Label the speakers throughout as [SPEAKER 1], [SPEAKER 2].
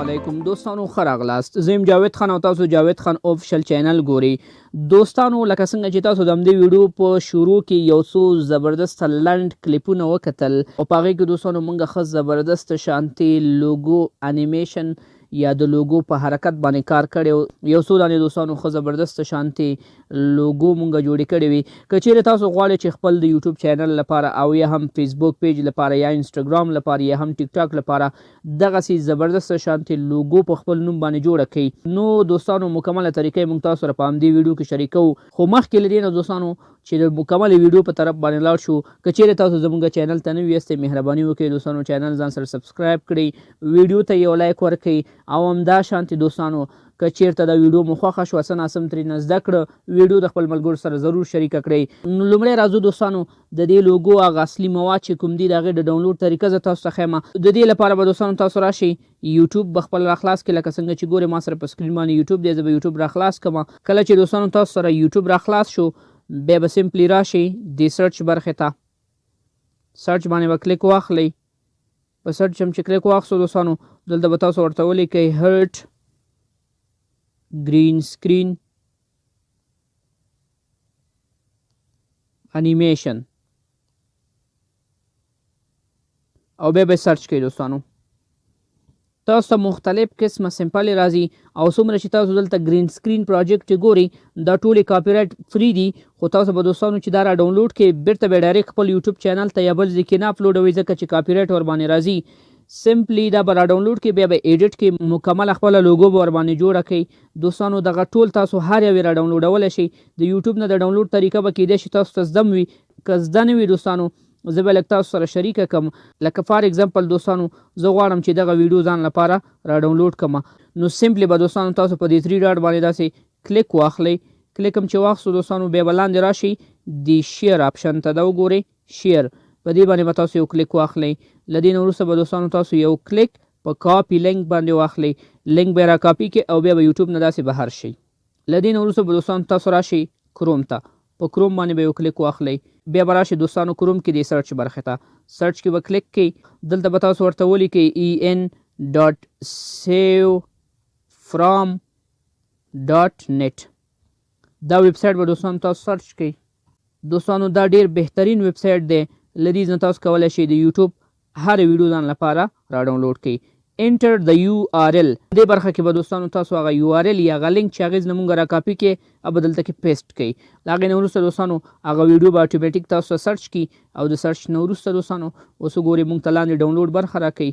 [SPEAKER 1] علیکم دوستانو، ښه راغلاست. زه یم جاوید خان او تاسو جاوید خان آفیشل چینل ګورئ. دوستانو لکه څنګه چې تاسو د همدې ویډیو په شروع کې یو څو زبردست لنډ کلیپونه وکتل او په هغې کې دوستانو موږ ښه زبردست شانتي لوګو انیمیشن یا د لوګو په حرکت باندې کار کړی. یو څو دانې دوستانو ښه زبردست شانتي لوګو مونږ جوړې کړې وي. که چیرې تاسو غواړئ چې خپل د یوټیوب چینل لپاره او یا هم فیسبوک پیج لپاره یا انسټاګرام لپاره یا هم ټیک ټاک لپاره دغسې زبردست شانتي لوګو په خپل نوم باندې جوړه کړئ، نو دوستانو مکمله طریقه موږ تاسو سره په همدې ویډیو کې شریکوو. خو مخکې له دې نه دوستانو چې د مکمل ویډیو په طرف باندې لاړ شو، که چیرې تاسو زموږ چینل ته نوي یاستئ مهرباني وکړئ دوستانو چینل ځان سره سبسکرایب کړئ، ویډیو ته یو لایک ورکړئ او همدا شانتي دوستانو که چیرته دا ویډیو مو خوښه شوه څه ناسم ترېنه زده کړه ویډیو د خپل ملګرو سره ضرور شریکه کړئ. نو لومړی راځو دوستانو د دې لوګو هغه اصلي مواد چې کوم دي د هغې د ډاونلوډ طریقه زه تاسو ته ښیم. د دې لپاره به دوستانو تاسو راشئ یوټیوب به خپل راخلاص کړئ، لکه څنګه چې ګورئ ما سره په سکرین باندې یوټیوب دی، زه به یوټیوب راخلاص کړم. کله چې دوستانو تاسو سره یوټیوب راخلاص شو بیا به سمپلی راشئ د سرچ برخې ته، سرچ باندې به کلیک واخلئ. په سرچ هم چې کلیک واخلو دوستانو دلته به تاسو ورته ولیکئ هرټ گرین سکرین انیمیشن او بیا به سرچ کړئ. دوستانو تاسو ته مختلف قسمه سمپلې راځي او څومره چې تاسو دلته گرین سکرین پروجیکټ ګورئ دا ټولې کاپي رایټ فری دي، خو تاسو به دوستانو چې دا را ډاونلوډ کړئ بیرته به ډایرکټ خپل یوټیوب چینل ته یا بل ځای کې نه اپلوډوئ ځکه چې کاپي رایټ ورباندې راځي. سمپلی دا به را ډاونلوډ کړئ، بیا به ایډیټ کې مکمله خپله لوګو به ورباندې جوړه کړئ. دوستانو دغه ټول تاسو هر یو یې را ډاونلوډولی شئ. د یوټیوب نه د ډاونلوډ طریقه به کیدای شي تاسو ته زده وي، که زده نه وي دوستانو زه به لږ تاسو سره شریکه کړم. لکه فار اگزامپل دوستانو زه غواړم چې دغه ویډیو ځان لپاره را ډاونلوډ کړم، نو سمپلی به دوستانو تاسو په دې 3 ډاټ باندې داسې کلیک واخلئ. کلیک هم چې واخلو دوستانو بیا به لاندې راشئ د شیر آپشن ته، دا وګورئ شیر، په دې باندې به تاسو یو کلیک واخلئ. له دې نه وروسته به دوستانو تاسو یو کلیک په کاپي لینک باندې واخلئ، لینک به یې را کاپي کړئ او بیا به یوټیوب نه داسې بهر شئ. له دې نه وروسته به دوستانو تاسو راشئ کروم ته، په کروم باندې به یو کلیک واخلئ. بیا به راشئ دوستانو کروم کې د سرچ برخې ته، سرچ کې به کلیک کړئ. دلته به تاسو ورته ولیکئ en.savefrom.net، دا ویب سایټ به دوستانو تاسو سرچ کړئ. دوستانو دا ډیر بهترین ویب سایټ دی، له دې نه تاسو کولی شئ د یوټیوب هر ویډیو ځان لپاره را ډاونلوډ کړئ. انټر د URL دې برخه کې به دوستانو تاسو هغه URL یا هغه لینک چې هغې نه مونږ را کاپي کړئ او به دلته کې پیسټ کړئ. له هغې نه وروسته دوستانو هغه ویډیو به اتومیټیک تاسو ته سرچ کړي او د سرچ نه وروسته دوستانو اوس وګورئ مونږ ته لاندې ډاونلوډ برخه راکوي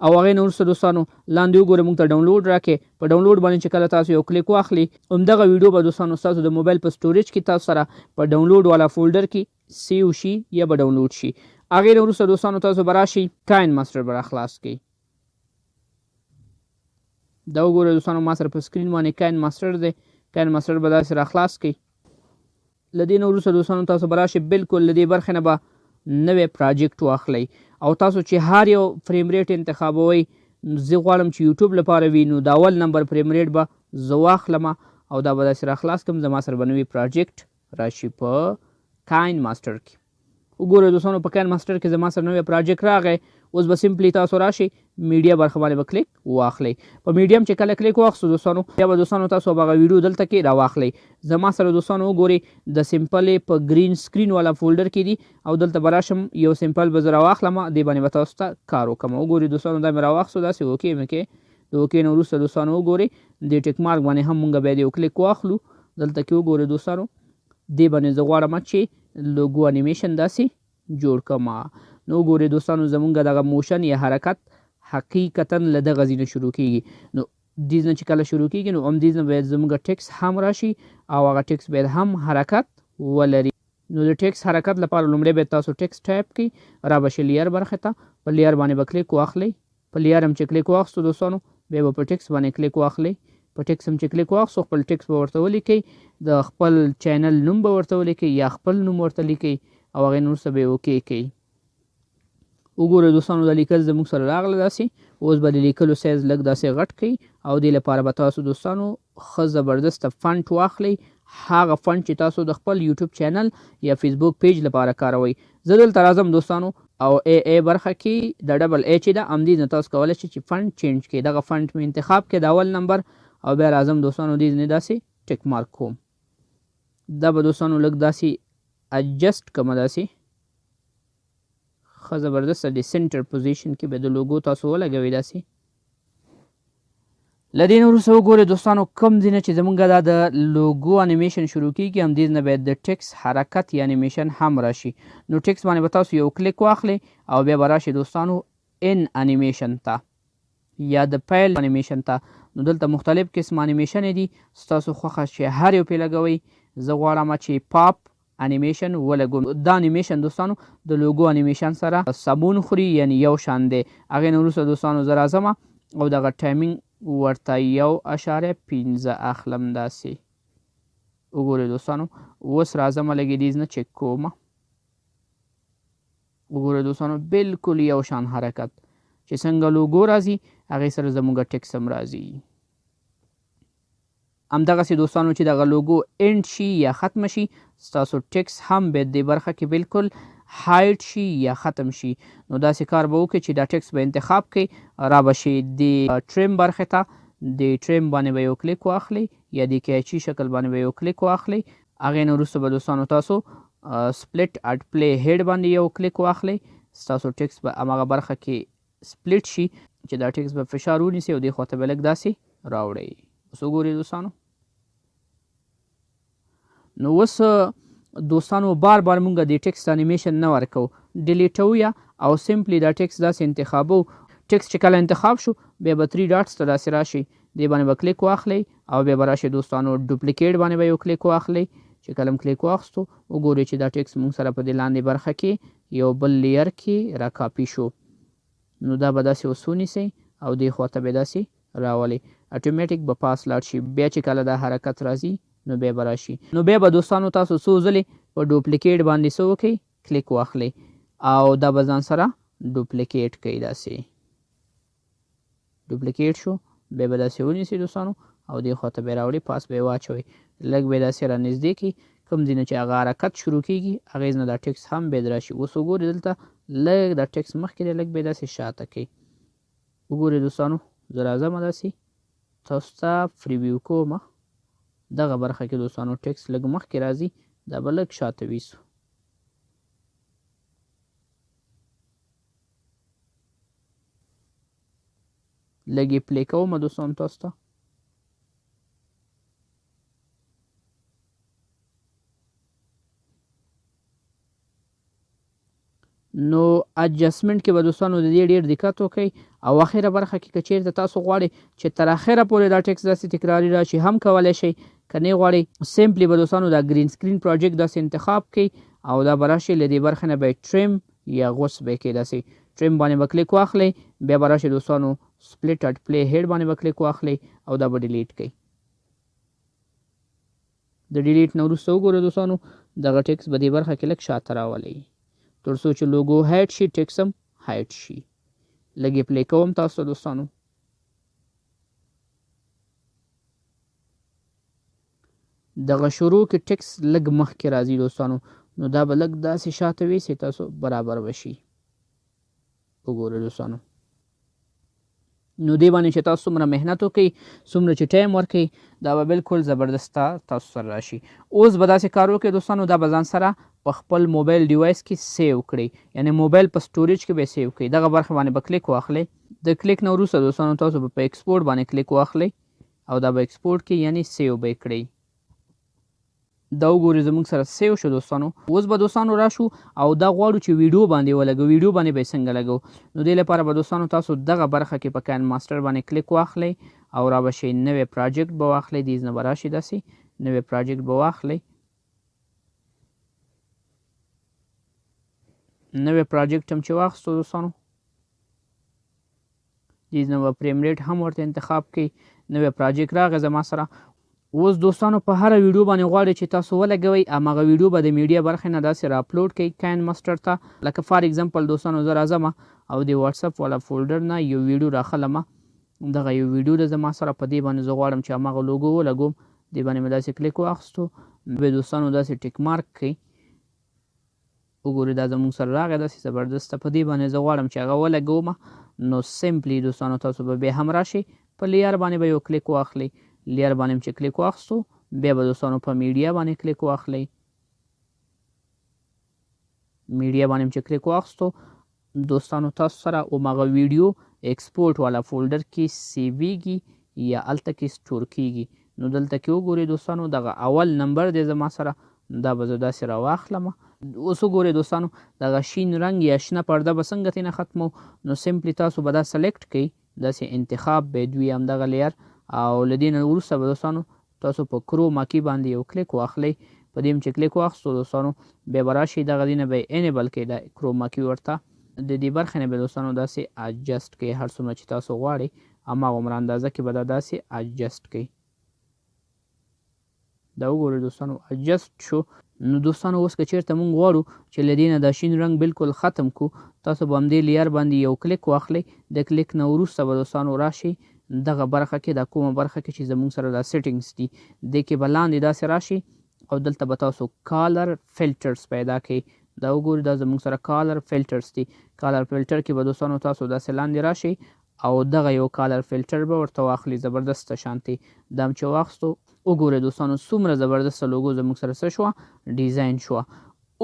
[SPEAKER 1] او هغې نه وروسته دوستانو لاندې وګورئ مونږ ته ډاونلوډ راکړي. په ډاونلوډ باندې چې کله تاسو یو کلیک واخلئ همدغه ویډیو به دوستانو ستاسو د موبایل په سټوریج کې تاسو سره په ډاونلوډ والا فولډر کې سیو شي یا به ډاونلوډ شي. هغې نه وروسته دوستانو تاسو به راشئ کاین ماسټر به راخلاص کړئ. دا وګورئ دوستانو ما سره په سکرین باندې کاین ماسټر دی، کاین ماسټر به داسې راخلاص کړئ. له دې نه وروسته دوستانو تاسو به راشئ بالکل له دې برخې نه به نوی پروجیکټ واخلئ او تاسو چې هر یو فریم ریټ انتخابوئ، زه غواړم چې یوټیوب لپاره وي نو د اول نمبر فریم ریټ به زه واخلم او دا به داسې راخلاص کړم. زما سره به نوی پروجیکټ راشي په کاین ماسټر کې. وګورئ دوستانو په کاین ماسټر کې زما سره نوی پروجیکټ راغی. اوس به سمپلی تاسو راشئ میډیا برخه باندې به کلیک واخلئ. په میډیم چې کله کلیک واخلو دوستانو بیا به دوستانو تاسو هغه ویډیو دلته کې راواخلئ. زما سره دوستانو وګورئ د سمپلې په گرین سکرین والا فولډر کې دي او دلته به راشم یو سمپل به زه راواخلم، دې باندې به تاسو ته کار وکړم. وګورئ دوستانو دا مې راواخلو داسې اوکې مې کې، د اوکې نه وروسته دوستانو وګورئ د ټیک مارک باندې هم مونږ بیا د یو کلیک واخلو. دلته کې وګورئ دوستانو دې باندې زه غواړم چې لوګو انیمیشن داسې جوړ کړم. نو وګورئ دوستانو زمونږ دغه موشن یا حرکت حقیقتا له دغه ځای نه شروع کېږي. نو دې نه چې کله شروع کېږي نو همدې نه باید زموږ ټیکس هم راشي او هغه ټیکس باید هم حرکت ولري. نو د ټیکس حرکت لپاره لومړی باید تاسو ټیکس ټایپ کړئ، را به شي لیر برخې ته، په لیر باندې به کلیک واخلئ. په لیر هم چې کلیک واخلو دوستانو بیا به په ټیکس باندې کلیک واخلئ. په ټیکس هم چې کلیک واخلو خپل ټیکس به ورته ولیکئ، د خپل چینل نوم به ورته ولیکئ یا خپل نوم ورته لیکئ او هغې نه وروسته به یې اوکې کړئ. وګورئ دوستانو دا لیکل زموږ سره راغله داسې. اوس به د لیکلو سایز لږ داسې غټ کړئ او دې لپاره به تاسو دوستانو ښه زبردسته فنټ واخلئ، هغه فنټ چې تاسو د خپل یوټیوب چینل یا فیسبوک پیج لپاره کاروئ. زه دلته راځم دوستانو او ای برخه کې د ډبل ای چې ده همدې نه تاسو کولی شئ چې فنډ چینج کړئ. دغه فنډ مې انتخاب کړئ د اول نمبر او بیا راځم دوستانو دې نه داسې ټیک مارک کوم. دا به دوستانو لږ داسې اجسټ کومه داسې ښه زبردسته د سنټر پوزیشن کې به د لوګو تاسو ولګوئ داسې. له دې نه وروسته وګورئ دوستانو کوم ځای نه چې زمونږ دا د لوګو انیمیشن شروع کېږي همدې نه باید د ټکس حرکت یا انیمیشن هم راشي. نو ټکس باندې به تاسو یو کلیک واخلئ او بیا به راشئ دوستانو ان انیمیشن ته یا د پیل انیمیشن ته. نو دلته مختلف قسم انیمیشن دي ستاسو خوښه چې هر یو پې لګوئ. زه غواړم چې پاپ انیمیشن ولګوم. دا انیمیشن دوستانو د لوګو انیمیشن سره سمون خوري یعنی یو شان دی. هغې نه وروسته دوستانو زه راځم او دغه ټایمینګ ورته 1.15 اخلم داسې. وګورئ دوستانو اوس راځم لږې دې نه چک کوم. وګورئ دوستانو بالکل یو شان حرکت چې څنګه لوګو راځي هغې سره زموږ ټکس هم راځي. همدغسې دوستانو چې دغه لوګو اینډ شي یا ختمه شي ستاسو ټکس هم باید دې برخه کې بالکل هایډ شي یا ختم شي. نو داسې کار به وکړئ چې دا ټکس به انتخاب کړئ را به شي د ټریم برخې ته. د ټریم باندې به یو کلیک واخلئ یا د کیچي شکل باندې به یو کلیک واخلئ. هغې نه وروسته به دوستانو تاسو سپلټ اټ پلی هیډ باندې یو کلیک واخلئ. ستاسو ټکس به هماغه برخه کې سپلټ شي چې دا ټکس به فشار ونیسي او دې خواته به لږ داسې راوړئ. اوس وګورئ دوستانو. نو اوس دوستانو بار بار مونږ د ټکس انیمیشن نه ورکو ډیلیټو یا او سمپلی دا ټکس داسې انتخابو. ټکس چې کله انتخاب شو بیا به 3 ډاټس ته داسې راشي دې باندې به کلیک واخلئ او بیا به راشي دوستانو ډوپلیکیټ باندې به یو کلیک واخلئ. چې کله کلیک واخستو وګورئ چې دا ټکس مونږ سره په دې لاندې برخه کې یو بل لیر کې را کاپي شو. نو دا به داسې اوس ونیسئ او دې خواته به داسې راولئ. اټومیټیک به پاس لاړ شي. بیا چې کله دا حرکت راځي نو بیا به راشي. نو بیا به دوستانو تاسو څو ځلې په ډوپلیکیټ باندې څه وکړئ کلیک واخلئ او دا به ځان سره ډوپلیکیټ کوئ. داسې ډوپلیکیټ شو بیا به داسې ونیسئ دوستانو او دې خواته به یې راوړئ پاس به یې واچوئ. لږ به یې داسې را نږدې کړئ کوم ځای نه چې هغه حرکت شروع کېږي هغې نه دا ټکس هم باید راشي. اوس وګورئ دلته لږ دا ټکس مخکې دی لږ به یې داسې شاته کړئ. وګورئ دوستانو زه راځم داسې تاسو ته پریویو کوم. دغه برخه کې دوستانو ټکس لږ مخکې راځي دا به لږ شاته ویسو. لږ یې پلی کوم دوستانو تاسو ته. نو اجسټمنټ کې به دوستانو د دې ډېر دقت وکړئ او اخره برخه کې که چیرته تاسو غواړئ چې تر اخره پورې دا ټکس داسې تکراري راشي هم کولی شئ. که نه غواړئ سمپلی به دوستانو دا ګرین سکرین پروجیکټ داسې انتخاب کړئ او دا به راشي له دې برخې نه به یې ټریم یا غوڅ به یې کړئ. داسې ټریم باندې به کلیک واخلئ بیا به راشي دوستانو سپلټ اټ پلی هیډ باندې به کلیک واخلئ او دا به ډیلیټ کړئ. د ډیلیټ نه وروسته وګورئ دوستانو دغه ټکس به دې برخه کې لږ شاته راولئ تر څو چې لوګو هایډ شي ټکس هم هایډ شي. لږ یې پلی کوم تاسو ته دوستانو. دغه شروع کې ټکس لږ مخکې راځي دوستانو نو دا به لږ داسې شاته ویسئ تاسو برابر به شي. وګورئ دوستانو نو دې باندې چې تاسو څومره محنت وکړئ څومره چې ټایم ورکړئ دا به بالکل زبردسته تاسو سره راشي. اوس به داسې کار وکړئ دوستانو دا به ځان سره په خپل موبایل ډیوایس کې سیو کړئ یعنی موبایل په سټوریج کې به سیو کړئ. دغه برخه باندې به کلیک واخلئ. د کلیک نه وروسته دوستانو تاسو به په ایکسپورټ باندې کلیک واخلئ او دا به ایکسپورټ کې یعنی سیو به یې کړئ. دا وګورئ زموږ سره سیو شو دوستانو. اوس به دوستانو راشو او دا غواړو چې ویډیو باندې ولګو. ویډیو باندې به یې څنګه لګو نو دې لپاره به دوستانو تاسو دغه برخه کې په کاین ماسټر باندې کلیک واخلئ او را به شئ نوی پروجیکټ به واخلئ. دې نه به راشي داسې نوی پروجیکټ به واخلئ. نوی پروجیکټ هم چې واخستو دوستانو دې نه به فریم ریټ هم ورته انتخاب کړئ. نوی پروجیکټ راغی زما سره. اوس دوستانو په هره ویډیو باندې غواړئ چې تاسو ولګوئ هماغه ویډیو به د میډیا برخې نه داسې را اپلوډ کړئ کاین ماسټر ته. لکه فار ایگزامپل دوستانو زه راځم او د واتساپ والا فولډر نه یو ویډیو راخلم. دغه یو ویډیو د زما سره په دې باندې زه غواړم چې هماغه لوګو ولګوم. دې باندې مې داسې کلیک واخیستو به دوستانو داسې ټیک مارک کړئ وګورئ دا زموږ سره راغی داسې زبردسته. په دې باندې زه غواړم چې هغه ولګوم نو سمپلی دوستانو تاسو به بیا هم راشئ په لیر باندې به یو کلیک واخلئ. لیر باندې چې کلیک واخستو بیا به دوستانو په میډیا باندې کلیک واخلئ. میډیا باندې چې کلیک واخستو دوستانو تاسو سره هماغه ویډیو ایکسپورټ والا فولډر کې سیویږي یا هلته کې سټور کیږي. نو دلته کې وګورئ دوستانو دغه اول نمبر دی زما سره دا به زه داسې راواخلم. اوس وګورئ دوستانو دغه شین رنګ یا شنه پرده به څنګه ترېنه ختمو. نو سمپلی تاسو به دا سلیکټ کړئ داسې انتخاب باید وي همدغه لیر او له دې نه وروسته به دوستانو تاسو په کروما کې باندې یو کلیک واخلئ. په دې چې کلیک واخستو دوستانو بیا به راشئ دغه دې نه به یې انیبل کړئ دا کروما کې ورته. د دې برخې نه به دوستانو داسې اجسټ کړئ هر څومره چې تاسو غواړئ هماغومره اندازه کې به دا داسې اجسټ کړئ. دا وګورئ دوستانو اجسټ شو. نو دوستانو اوس که چېرته موږ غواړو چې له دې نه دا شین رنګ بالکل ختم کړو تاسو به همدې لیر باندې یو کلیک واخلئ. د کلیک نه وروسته به دوستانو راشئ دغه برخه کې دا کومه برخه کې چې زموږ سره دا سیټینګز دي دې کې به لاندې داسې راشئ او دلته به تاسو کالر فلټرز پیدا کړئ. دا وګورئ دا زموږ سره کالر فلټرز دي. کالر فلټر کې به دوستانو تاسو داسې لاندې راشئ او دغه یو کالر فلټر به ورته واخلئ زبردسته شانتې. دا هم چې واخستو وګورئ دوستانو څومره زبردسته لوګو زموږ سره څه شوه ډیزاین شوه.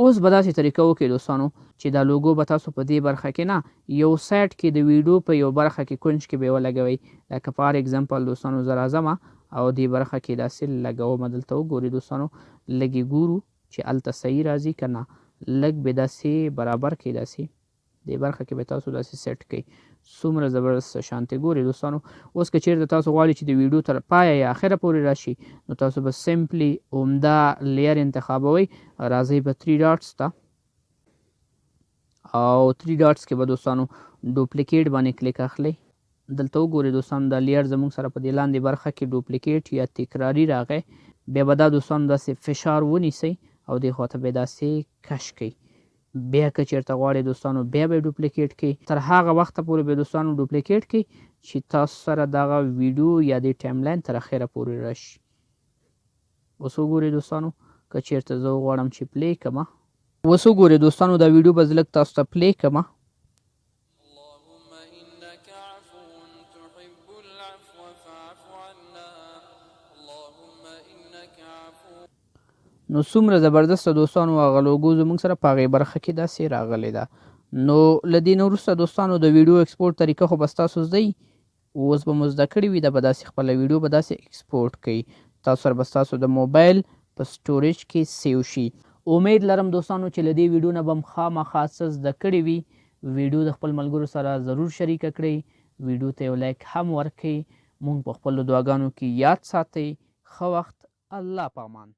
[SPEAKER 1] اوس به داسې طریقه وکړئ دوستانو چې دا لوګو به تاسو په دې برخه کې نه یو سایډ کې د ویډیو په یو برخه کې کونج کې به یې ولګوئ. لکه فار اګزامپل دوستانو زه راځم او دې برخه کې داسې لګوم. دلته وګورئ دوستانو لږ یې ګورو چې هلته صحیح راځي که نه. لږ به داسې برابر کړئ داسې دې برخه کې به تاسو داسې سیټ کړئ. څومره زبردسته شانتې ګورئ دوستانو. اوس که چېرته تاسو غواړئ چې د ویډیو تر پایه یا اخره پورې راشي نو تاسو به سمپلی عمده لیر انتخابوئ. راځئ به 3 ډاټس ته او 3 ډاټس کې به دوستانو ډوپلیکیټ باندې کلیک اخلئ. دلته وګورئ دوستانو دا لیر زموږ سره په دې لاندې برخه کې ډوپلیکیټ یا تکراري راغی. بیا به دا دوستانو داسې فشار ونیسئ او دې خواته به یې داسې کش کړئ. بیا که چېرته غواړئ دوستانو بیا به یې ډوپلیکیټ کړئ. تر هغه وخته پورې به دوستانو ډوپلیکیټ کړئ چې تاسو سره دغه ویډیو یا د ټایم لاین تر اخره پورې راشي. اوس وګورئ دوستانو که چېرته زه وغواړم چې پلی کړم. اوس وګورئ دوستانو دا ویډیو به زه لږ تاسو ته پلی کړم. نو څومره زبردسته دوستانو هغه لوګو زموږ سره په هغې برخه کې داسې راغلی ده. نو له دې نه وروسته دوستانو د ویډیو ایکسپورټ طریقه خو به ستاسو زده وي. اوس به مو زده کړي وي دا به داسې خپله ویډیو به داسې ایکسپورټ کوي. تاسو سره به ستاسو د موبایل په سټوریج کې سیو شي. امید لرم دوستانو چې له دې ویډیو نه به م خامخا څه زده کړي وي. ویډیو د خپل ملګرو سره ضرور شریکه کړئ. ویډیو ته یو لایک هم ورکړئ. مونږ په خپلو دعاګانو کې یاد ساتئ. ښه وخت. الله پامان.